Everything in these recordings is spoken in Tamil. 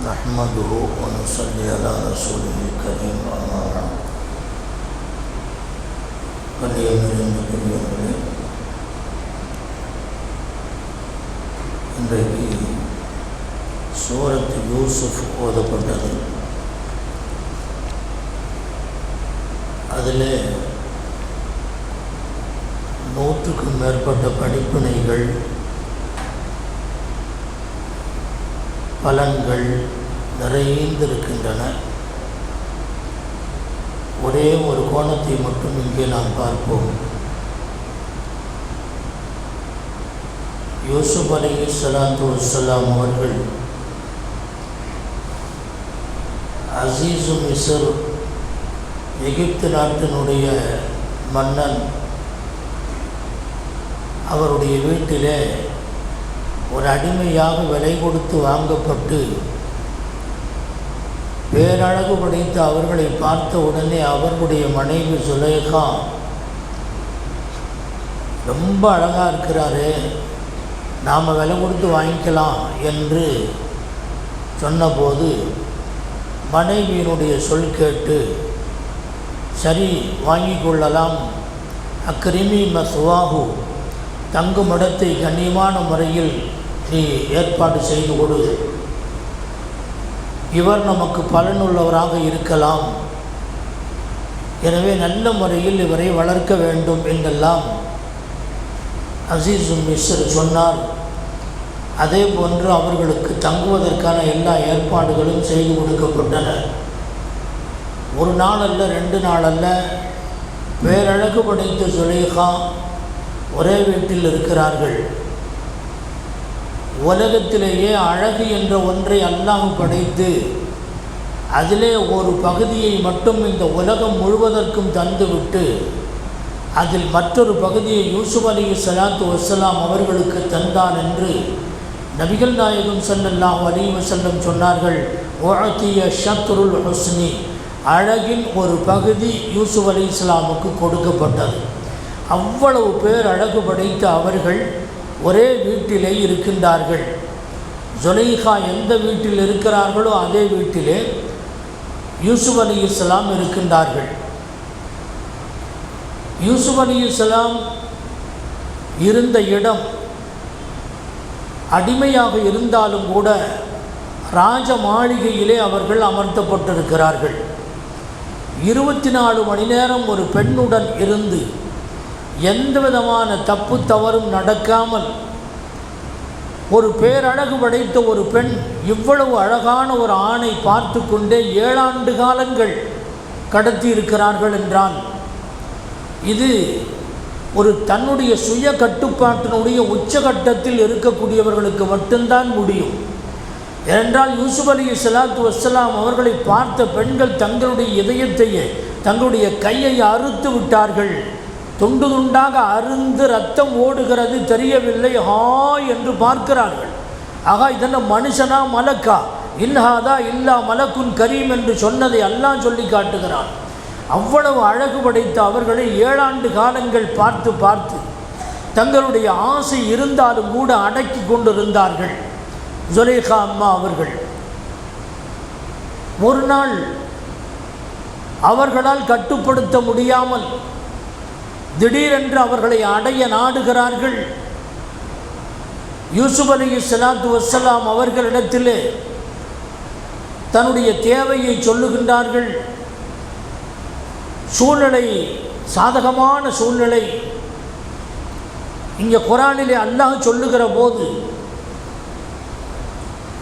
نحمده ونصلي على رسوله الكريم أما بعد பெரியவர்களே, இன்றைக்கு சூரத் யூசுஃப் ஓதப்பட்டது. அதில் 100க்கும் மேற்பட்ட படிப்பினைகள், பலன்கள் நிறைந்திருக்கின்றன. ஒரே ஒரு கோணத்தை மட்டும் இங்கே நாம் பார்ப்போம். யூசுப் அலைஹிஸ்ஸலாத்து வஸ்ஸலாம் அவர்கள் அசீசு மிஸ்ர், எகிப்து நாட்டினுடைய மன்னன், அவருடைய வீட்டிலே ஒரு அடிமையாக விலை கொடுத்து வாங்கப்பட்டு பேரழகு படைத்த அவர்களை பார்த்த உடனே அவர்களுடைய மனைவி சுலைஹா, ரொம்ப அழகாக இருக்கிறாரு, நாம் விலை கொடுத்து வாங்கிக்கலாம் என்று சொன்னபோது மனைவியினுடைய சொல் கேட்டு சரி வாங்கி கொள்ளலாம், அக்ரிமி மஸ்வாஹு, தங்கும் இடத்தை கண்ணியமான முறையில் நீ ஏற்பாடு செய்து கொடு, இவர் நமக்கு பலனுள்ளவராக இருக்கலாம், எனவே நல்ல முறையில் இவரை வளர்க்க வேண்டும் என்றெல்லாம் அசீசு மிஸ்ர் சொன்னார். அதே போன்று அவர்களுக்கு தங்குவதற்கான எல்லா ஏற்பாடுகளும் செய்து கொடுக்கப்பட்டன. ஒரு நாள் அல்ல, 2 நாள் அல்ல, பேரழகு படைத்த சுலைஹா ஒரே வீட்டில் இருக்கிறார்கள். உலகத்திலேயே அழகு என்ற ஒன்றை அல்லாஹ் படைத்து அதிலே ஒரு பகுதியை மட்டும் இந்த உலகம் முழுவதற்கும் தந்துவிட்டு அதில் மற்றொரு பகுதியை யூசுப் அலைஹிஸ்ஸலாத்து வஸ்ஸலாம் அவர்களுக்கு தந்தான் என்று நபிகள் நாயகம் ஸல்லல்லாஹு அலைஹி வஸல்லம் சொன்னார்கள். உஅதிய ஷத்ருல் ஹுஸ்னி, அழகின் ஒரு பகுதி யூசுப் அலைஹிஸ்ஸலாமுக்கு கொடுக்கப்பட்டது. அவ்வளவு பேர் அழகு படைத்த அவர்கள் ஒரே வீட்டிலே இருக்கின்றார்கள். சுலைஹா எந்த வீட்டில் இருக்கிறார்களோ அதே வீட்டிலே யூசுப் அலைஹிஸ்ஸலாம் இருக்கின்றார்கள். யூசுப் அலைஹிஸ்ஸலாம் இருந்த இடம் அடிமையாக இருந்தாலும் கூட ராஜ மாளிகையிலே அவர்கள் அமர்த்தப்பட்டிருக்கிறார்கள். 24 மணி நேரம் ஒரு பெண்ணுடன் இருந்து எந்த விதமான தப்பு தவறும் நடக்காமல் ஒரு பேரழகு படைத்த ஒரு பெண் இவ்வளவு அழகான ஒரு ஆணை பார்த்து கொண்டே 7 ஆண்டு காலங்கள் கடத்தி இருக்கிறார்கள் என்றால் இது ஒரு தன்னுடைய சுய கட்டுப்பாட்டினுடைய உச்சகட்டத்தில் இருக்கக்கூடியவர்களுக்கு மட்டும்தான் முடியும். ஏனென்றால் யூசுப் அலைஹிஸ்ஸலாத்து வஸ்ஸலாம் அவர்களை பார்த்த பெண்கள் தங்களுடைய இதயத்தையே, தங்களுடைய கையை அறுத்து விட்டார்கள். துண்டு துண்டாக அருந்து ரத்தம் ஓடுகிறது, தெரியவில்லை. என்று பார்க்கிறார்கள். ஆகா, இதெல்லாம் மனுஷனா மலக்கா? இன்ஹாதா இல்லா மலக்குன் கரீம் என்று சொன்னதை அல்லாஹ் சொல்லி காட்டுகிறான். அவ்வளவு அழகு படைத்த அவர்களை 7 ஆண்டு காலங்கள் பார்த்து பார்த்து தங்களுடைய ஆசை இருந்தாலும் கூட அடக்கி கொண்டிருந்தார்கள் சுலைஹா அம்மா அவர்கள். ஒரு நாள் அவர்களால் கட்டுப்படுத்த முடியாமல் திடீரென்று அவர்களை அடைய நாடுகிறார்கள். யூசுப் அலைஹிஸ்ஸலாத்து வஸ்ஸலாம் அவர்களிடத்திலே தன்னுடைய தேவையை சொல்லுகின்றார்கள். சூழ்நிலை சாதகமான சூழ்நிலை. இங்கே குர்ஆனிலே அல்லாஹ் சொல்லுகிற போது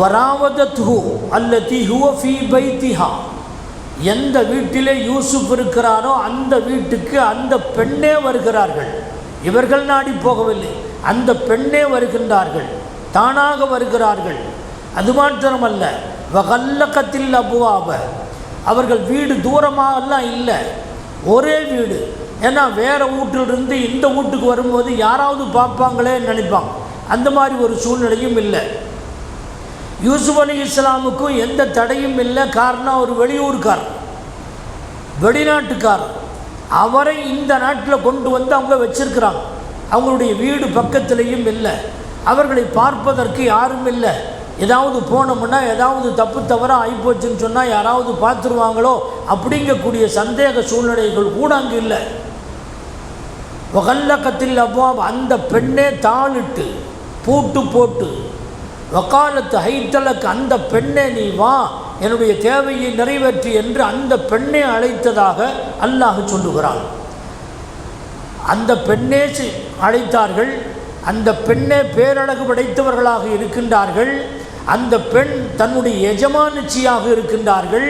வராவதத்ஹு அல்லதி ஹுவ ஃபீ பைத்திஹா, எந்த வீட்டிலே யூசுப் இருக்கிறாரோ அந்த வீட்டுக்கு அந்த பெண்ணே வருகிறார்கள். இவர்கள் நாடி போகவில்லை, அந்த பெண்ணே வருகின்றார்கள், தானாக வருகிறார்கள். அது மாத்திரமல்ல, வகல்லகத்தில் அபுவாப, அவர்கள் வீடு தூரமாகலாம் இல்லை, ஒரே வீடு. ஏன்னா வேறு வீட்டிலிருந்து இந்த வீட்டுக்கு வரும்போது யாராவது பார்ப்பாங்களே நினைப்பாங்க. அந்த மாதிரி ஒரு சூழ்நிலையும் இல்லை. யூசுப் அலைஹிஸ்ஸலாமுக்கும் எந்த தடையும் இல்லை. காரணம், ஒரு வெளியூர்கார், வெளிநாட்டுக்கார். அவரை இந்த நாட்டில் கொண்டு வந்து அவங்க வச்சிருக்கிறாங்க. அவங்களுடைய வீடு பக்கத்திலையும் இல்லை, அவர்களை பார்ப்பதற்கு யாரும் இல்லை. ஏதாவது போனோம்னா ஏதாவது தப்பு தவறாக ஆகிப்போச்சுன்னு சொன்னால் யாராவது பார்த்துருவாங்களோ அப்படிங்கக்கூடிய சந்தேக சூழ்நிலைகள் கூட அங்கே இல்லை. வகல்லக்கத்தில் அவ்வாப், அந்த பெண்ணே தாளிட்டு பூட்டு போட்டு வக்காலத்து ஹைத்தலக்கு, அந்த பெண்ணே நீ வா என்னுடைய தேவையை நிறைவேற்றி என்று அந்த பெண்ணை அழைத்ததாக அல்லாஹ் சொல்லுகிறான். அந்த பெண்ணே அழைத்தார்கள். அந்த பெண்ணே பேரழகு படைத்தவர்களாக இருக்கின்றார்கள். அந்த பெண் தன்னுடைய எஜமானச்சியாக இருக்கின்றார்கள்.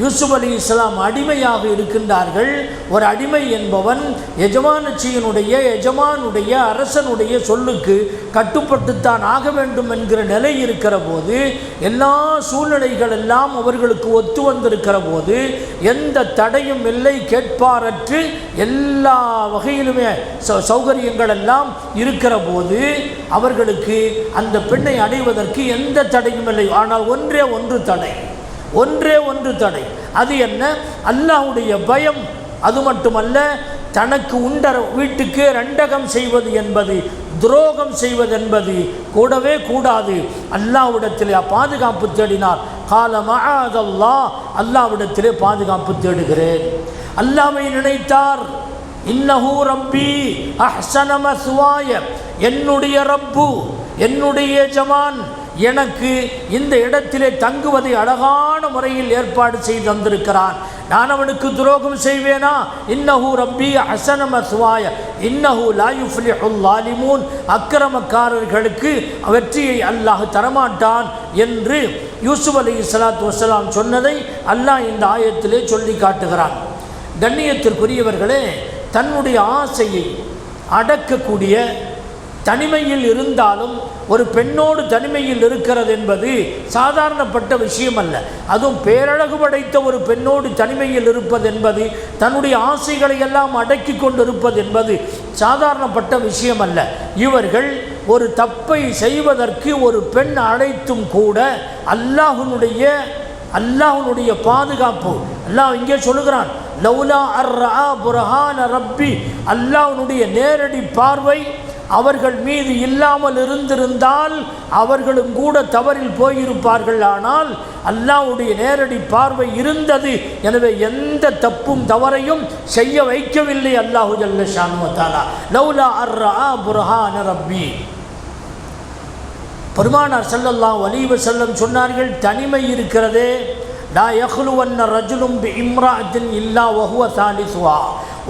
யூசுப் அலைஹிஸ்ஸலாம் அடிமையாக இருக்கின்றார்கள். ஒரு அடிமை என்பவன் எஜமானுடைய அரசனுடைய சொல்லுக்கு கட்டுப்பட்டுத்தான் ஆக வேண்டும் என்கிற நிலை இருக்கிற போது, எல்லா சூழ்நிலைகள் எல்லாம் அவர்களுக்கு ஒத்து வந்திருக்கிற போது, எந்த தடையும் இல்லை, கேட்பாரற்று எல்லா வகையிலுமே சௌகரியங்கள் எல்லாம் இருக்கிற போது அவர்களுக்கு அந்த பெண்ணை அடைவதற்கு எந்த தடையும் இல்லை. ஆனால் ஒன்றே ஒன்று தடை. அது என்ன? அல்லாஹ்வுடைய பயம். அது மட்டுமல்ல, தனக்கு உண்ட வீட்டுக்கு ரெண்டகம் செய்வது என்பது, துரோகம் செய்வது என்பது கூடவே கூடாது. அல்லாஹ்விடத்திலே பாதுகாப்பு தேடினார். கால மஅதல்லாஹ், அல்லாஹ்விடத்திலே பாதுகாப்பு தேடுகிறேன். அல்லாஹ்வை நினைத்தார். இன்னஹு ரப்பி அஹ்ஸன மஸ்வாய, என்னுடைய ரப்பு, என்னுடைய எஜமான் எனக்கு இந்த இடத்திலே தங்குவதை அழகான முறையில் ஏற்பாடு செய்து தந்திருக்கிறான். நான் அவனுக்கு துரோகம் செய்வேனா? இன்னஹு ரப்பி அஹ்ஸன மஸ்வாய இன்னஹு லா யுஃப்லிஹுல் ஸாலிமூன், அக்கிரமக்காரர்களுக்கு வெற்றியை அல்லாஹ் தரமாட்டான் என்று யூசுப் அலைஹிஸ்ஸலாத்து வஸ்ஸலாம் சொன்னதை அல்லாஹ் இந்த ஆயத்திலே சொல்லி காட்டுகிறான். கண்ணியத்திற்குரியவர்களே, தன்னுடைய ஆசையை அடக்கக்கூடிய, தனிமையில் இருந்தாலும் ஒரு பெண்ணோடு தனிமையில் இருக்கிறது என்பது சாதாரணப்பட்ட விஷயம் அல்ல. அதுவும் பேரழகு படைத்த ஒரு பெண்ணோடு தனிமையில் இருப்பது என்பது, தன்னுடைய ஆசைகளை எல்லாம் அடக்கி கொண்டிருப்பது என்பது சாதாரணப்பட்ட விஷயம் அல்ல. இவர்கள் ஒரு தப்பை செய்வதற்கு ஒரு பெண் அழைத்தும் கூட அல்லாஹ்வுடைய பாதுகாப்பு. அல்லாஹ் இங்கே சொல்லுகிறான், லௌலா அர்ரா புர்ஹான ரப்பி, அல்லாஹ்வுடைய நேரடி பார்வை அவர்கள் மீது இல்லாமல் இருந்திருந்தால் அவர்களும் கூட தவறில் போயிருப்பார்கள். ஆனால் அல்லாஹ்வுடைய நேரடி பார்வை இருந்தது. எனவே எந்த தப்பும் தவறையும் செய்ய வைக்கவில்லை அல்லாஹு ஜல்ல ஷானு வ தஆலா. லௌலா அர்ரா புர்ஹான ரப்பி. பெருமானார் ஸல்லல்லாஹு அலைஹி வஸல்லம் சொன்னார்கள், தனிமை இருக்கிறதே, லா யஹ்லுவன்ன ரஜுலும் பி இம்ராஅத்தின் இல்லா வஹுவ சாலிசுஹா,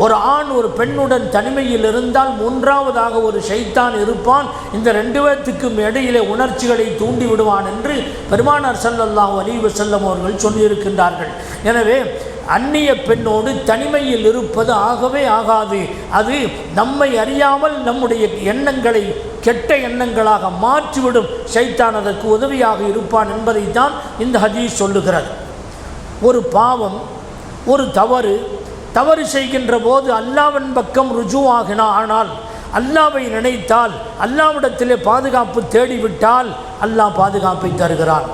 ஒரு ஆண் ஒரு பெண்ணுடன் தனிமையில் இருந்தால் மூன்றாவதாக ஒரு ஷைத்தான் இருப்பான். இந்த ரெண்டு பேர்த்துக்கும் இடையிலே உணர்ச்சிகளை தூண்டி விடுவான் என்று பெருமானார் ஸல்லல்லாஹு அலைஹி வஸல்லம் அவர்கள் சொல்லியிருக்கின்றார்கள். எனவே அந்நிய பெண்ணோடு தனிமையில் இருப்பது ஆகவே ஆகாது. அது நம்மை அறியாமல் நம்முடைய எண்ணங்களை கெட்ட எண்ணங்களாக மாற்றிவிடும். ஷைத்தான் அதற்கு உதவியாக இருப்பான் என்பதைத்தான் இந்த ஹதீஸ் சொல்லுகிறது. ஒரு பாவம், ஒரு தவறு செய்கின்ற போது அல்லாஹ்வின் பக்கம் ருஜுவாகினா, ஆனால் அல்லாஹ்வை நினைத்தால், அல்லாஹ்விடத்திலே பாதுகாப்பு தேடிவிட்டால் அல்லாஹ் பாதுகாப்பை தருகிறான்.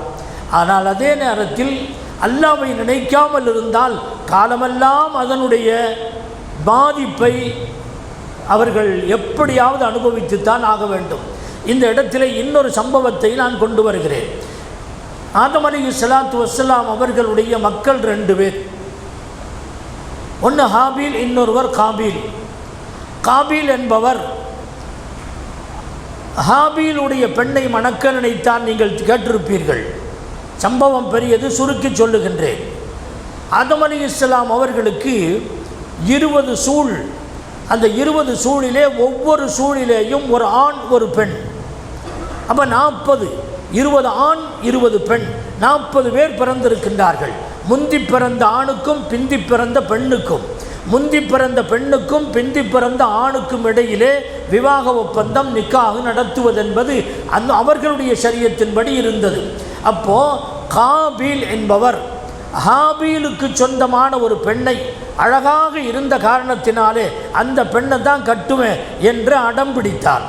ஆனால் அதே நேரத்தில் அல்லாஹ்வை நினைக்காமல் இருந்தால் காலமெல்லாம் அதனுடைய பாதிப்பை அவர்கள் எப்படியாவது அனுபவித்துத்தான் ஆக வேண்டும். இந்த இடத்திலே இன்னொரு சம்பவத்தை நான் கொண்டு வருகிறேன். ஆதம் அலைஹிஸ்ஸலாத்து வஸ்ஸலாம் அவர்களுடைய மக்கள் 2 பேர். ஒன்று ஹாபீல், இன்னொருவர் காபீல். காபீல் என்பவர் ஹாபீலுடைய பெண்ணை மணக்க நினைத்தான். நீங்கள் கேட்டிருப்பீர்கள். சம்பவம் பெரியது, சுருக்கி சொல்லுகின்றேன். ஆதம் அலைஹிஸ்ஸலாம் அவர்களுக்கு 20 சூழ். அந்த 20 சூழிலே ஒவ்வொரு சூழிலேயும் ஒரு ஆண் ஒரு பெண். அப்போ 40, 20 ஆண் 20 பெண், 40 பேர் பிறந்திருக்கின்றார்கள். முந்தி பிறந்த ஆணுக்கும் பிந்தி பிறந்த பெண்ணுக்கும், முந்தி பிறந்த பெண்ணுக்கும் பிந்தி பிறந்த ஆணுக்கும் இடையிலே விவாக ஒப்பந்தம் நிக்காஹ் நடத்துவதென்பது அவர்களுடைய ஷரியத்தின்படி இருந்தது. அப்போது காபீல் என்பவர் ஹாபீலுக்கு சொந்தமான ஒரு பெண்ணை அழகாக இருந்த காரணத்தினாலே அந்த பெண்ணை தான் கட்டுவேன் என்று அடம் பிடித்தார்.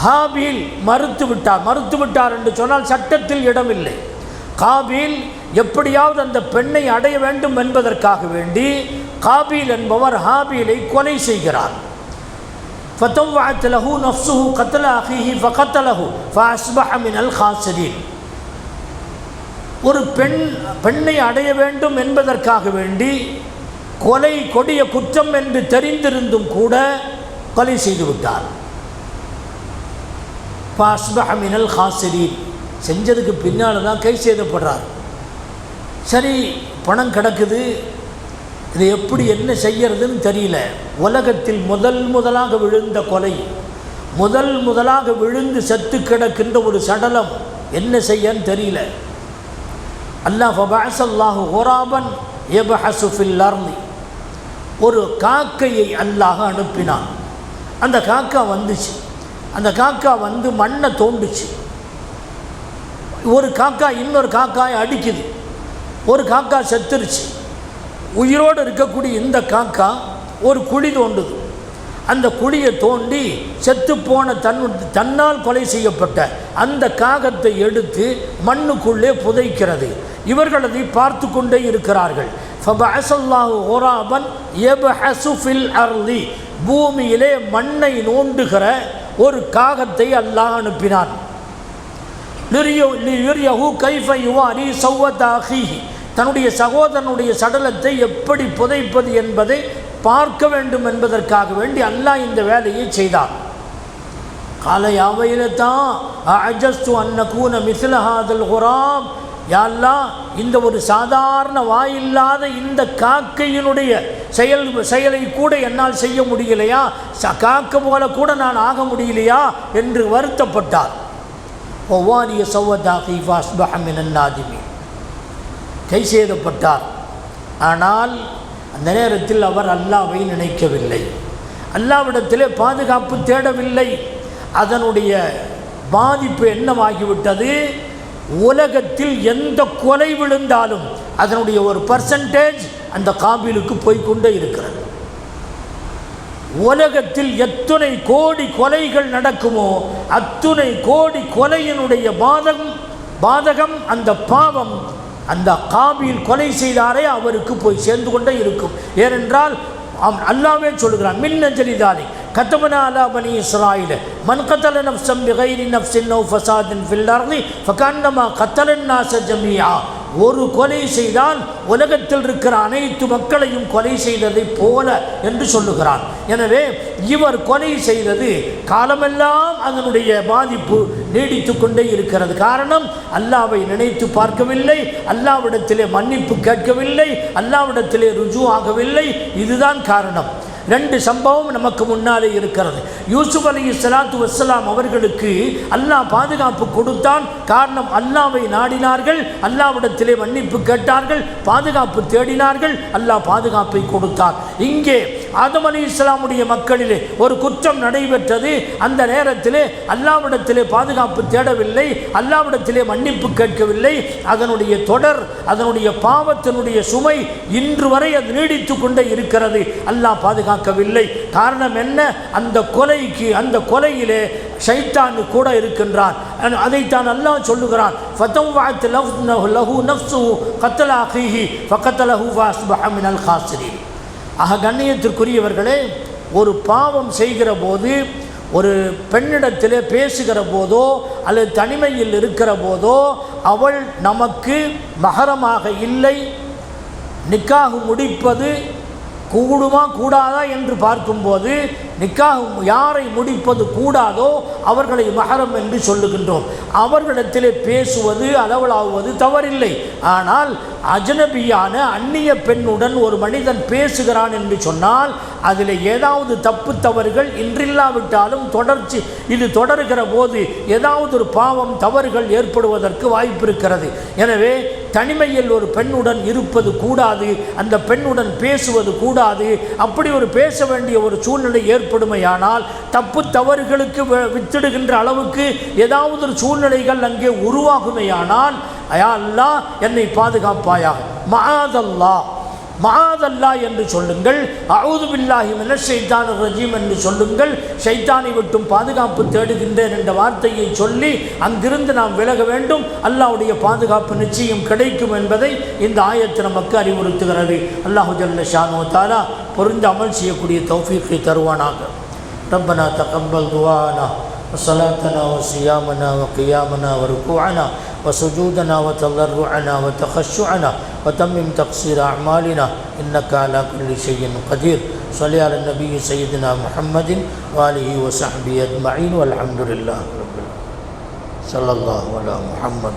ஹாபீல் மறுத்துவிட்டார் என்று சொன்னால் சட்டத்தில் இடமில்லை. காபீல் எப்படியாவது அந்த பெண்ணை அடைய வேண்டும் என்பதற்காக வேண்டி காபீல் என்பவர் ஹாபீலை கொலை செய்கிறார். فطوعت له نفسه قتل أخيه فقتله فأصبح من الخاسرين. ஒரு பெண்ணை அடைய வேண்டும் என்பதற்காக வேண்டி கொலை கொடிய குற்றம் என்று தெரிந்திருந்தும் கூட கொலை செய்து விட்டார். ஃபஅஸ்பஹ மினல் காசிரீன், செஞ்சதுக்கு பின்னால் தான் கை செய்யப்படுறார். சரி, பணம் கிடக்குது, இது எப்படி என்ன செய்யறதுன்னு தெரியல. உலகத்தில் முதலாக விழுந்த கொலை, முதலாக விழுந்து செத்து கிடக்கின்ற ஒரு சடலம், என்ன செய்யன்னு தெரியல. அல்லாஹ் ஃபபஅஸல்லாஹு குராபன் யபஹஸு ஃபில் அர்தி, ஒரு காக்கையை அல்லாஹ் அனுப்பினான். அந்த காக்கா வந்துச்சு. அந்த காக்கா வந்து மண்ணை தோண்டுச்சு. ஒரு காக்கா இன்னொரு காக்காயை அடிக்குது. ஒரு காக்கா செத்துருச்சு. உயிரோடு இருக்கக்கூடிய இந்த காக்கா ஒரு குழி தோண்டுது. அந்த குழியை தோண்டி செத்துப்போன தன்னால் கொலை செய்யப்பட்ட அந்த காகத்தை எடுத்து மண்ணுக்குள்ளே புதைக்கிறது. இவர்கள் அதை பார்த்து கொண்டே இருக்கிறார்கள். ஃபபஅஸல்லாஹு குராபன் யபஹஸு ஃபில் அர்தி, பூமியிலே மண்ணை நோண்டுகிற ஒரு காகத்தை அல்லாஹ் அனுப்பினான். லியுரியஹு கைஃப யுவாரி ஸௌவத அஹீஹி, தன்னுடைய சகோதரனுடைய சடலத்தை எப்படி புதைப்பது என்பதை பார்க்க வேண்டும் என்பதற்காக வேண்டி அல்லாஹ் இந்த வேலையை செய்தார். கால யா வைலதா அஅஜஸ்து அன் நகூன மிஸ்ல ஹாதல் குராப், யா அல்லாஹ், இந்த ஒரு சாதாரண வாயில்லாத இந்த காக்கையினுடைய செயலை கூட என்னால் செய்ய முடியலையா, காக்க போல கூட நான் ஆக முடியலையா என்று வருத்தப்பட்டார். ஒவ்வாரிய சௌவதாகி ஃபஅஸ்பஹ மினன் நாதிமீன், கை செய்யப்பட்டார். ஆனால் அந்த நேரத்தில் அவர் அல்லாஹ்வை நினைக்கவில்லை, அல்லாஹ்விடத்திலே பாதுகாப்பு தேடவில்லை. அதனுடைய பாதிப்பு என்னவாகிவிட்டது, உலகத்தில் எந்த கொலை விழுந்தாலும் அதனுடைய ஒரு பர்சன்டேஜ் அந்த காபீலுக்கு போய்கொண்டே இருக்கிறது. உலகத்தில் எத்தனை கோடி கொலைகள் நடக்குமோ அத்துணை கோடி கொலையினுடைய பாதகம் அந்த பாவம் அந்த காபீல் கொலை செய்தாரே அவருக்கு போய் சேர்ந்து கொண்டே இருக்கும். ஏனென்றால் அல்லாஹ்வே சொல்கிறான், மின் அஜலிதாலி கதபனா அலா பனி இஸ்ராயில் மன் கத்தல நஃப்ஸன் பிகைரி நஃப்ஸின் அவ் ஃபஸாதின் ஃபில் அர்தி ஃபகன்னமா கத்தலன் நாஸ ஜமீஆ, ஒரு கொலை செய்தால் உலகத்தில் இருக்கிற அனைத்து மக்களையும் கொலை செய்ததை போல என்று சொல்லுகிறான். எனவே இவர் கொலை செய்தது காலமெல்லாம் அதனுடைய பாதிப்பு நீடித்து கொண்டே இருக்கிறது. காரணம், அல்லாஹ்வை நினைத்து பார்க்கவில்லை, அல்லாஹ்விடத்திலே மன்னிப்பு கேட்கவில்லை, அல்லாஹ்விடத்திலே ருஜூ ஆகவில்லை. இதுதான் காரணம். ரெண்டு சம்பவம் நமக்கு முன்னாலே இருக்கிறது. யூசுப் அலைஹிஸ்ஸலாத்து வஸ்ஸலாம் அவர்களுக்கு அல்லாஹ் பாதுகாப்பு கொடுத்தான். காரணம், அல்லாஹ்வை நாடினார்கள், அல்லாஹ்விடத்திலே மன்னிப்பு கேட்டார்கள், பாதுகாப்பு தேடினார்கள், அல்லாஹ் பாதுகாப்பை கொடுத்தார். இங்கே ஆதம் அலைஹிஸ்ஸலாமுடைய மக்களிலே ஒரு குற்றம் நடைபெற்றது. அந்த நேரத்திலே அல்லாஹ்விடத்திலே பாதுகாப்பு தேடவில்லை, அல்லாஹ்விடத்திலே மன்னிப்பு கேட்கவில்லை. அதனுடைய தொடர், அதனுடைய பாவத்தினுடைய சுமை இன்று வரை அது நீடித்து கொண்டே இருக்கிறது. அல்லாஹ் பாதுகாக்கவில்லை. காரணம் என்ன, அந்த கொலையிலே ஷைத்தான் கூட இருக்கின்றான். அதைத்தான் அல்லாஹ் சொல்லுகிறான், ஃபதவஅத் லஹு நஃப்ஸுஹு கத்ல அஹீஹி ஃபகத்லஹு ஃபஅஸ்பஹ மினல் காசிரீன். கண்ணியத்திற்குரியவர்களே, ஒரு பாவம் செய்கிற போது, ஒரு பெண்ணிடத்திலே பேசுகிற போதோ அல்லது தனிமையில் இருக்கிற போதோ அவள் நமக்கு மஹரமாக இல்லை, நிக்காஹ் முடிப்பது கூடுமா கூடாதா என்று பார்க்கும்போது நிக்காஹ் யாரை முடிப்பது கூடாதோ அவர்களை மஹரம் என்று சொல்லுகின்றோம். அவர்களிடத்திலே பேசுவது அளவலாவது தவறில்லை. ஆனால் அஜ்னபியான அந்நிய பெண்ணுடன் ஒரு மனிதன் பேசுகிறான் என்று சொன்னால் அதில் ஏதாவது தப்பு தவறுகள் இன்றில்லாவிட்டாலும் இது தொடர்கிற போது ஏதாவது ஒரு பாவம் தவறுகள் ஏற்படுவதற்கு வாய்ப்பு இருக்கிறது. எனவே தனிமையில் ஒரு பெண்ணுடன் இருப்பது கூடாது, அந்த பெண்ணுடன் பேசுவது கூடாது. அப்படி ஒரு பேச வேண்டிய ஒரு சூழ்நிலை ஏற்படுமையானால் தப்பு தவறுகளுக்கு வித்திடுகின்ற அளவுக்கு ஏதாவது ஒரு சூழ்நிலைகள் அங்கே உருவாகுமையானால், யா அல்லாஹ் என்னை பாதுகாப்பாயாக, மஆதல்லா என்று சொல்லுங்கள், அஊது பில்லாஹி மினஷ் ஷைத்தானிர் ரஜீம் என்று சொல்லுங்கள். ஷைத்தானை விட்டும் பாதுகாப்பு தேடுகின்றேன் என்ற வார்த்தையை சொல்லி அங்கிருந்து நாம் விலக வேண்டும். அல்லாஹ்வுடைய பாதுகாப்பு நிச்சயம் கிடைக்கும் என்பதை இந்த ஆயத்து நமக்கு அறிவுறுத்துகிறது. அல்லாஹு ஜல்ல ஷானு வ தஆலா பொருந்த அமல் செய்யக்கூடிய தௌஃபீக்கை தருவானாக. ரப்பனா தகப்பல் துஆனா وصلاتنا وصيامنا وقيامنا وركوعنا وسجودنا وتضرعنا وتخشعنا وتمم تقصير أعمالنا إنك على كل شيء قدير. صل على النبي سيدنا محمد وآله وصحبه أجمعين والحمد لله رب العالمين. صلى الله على محمد.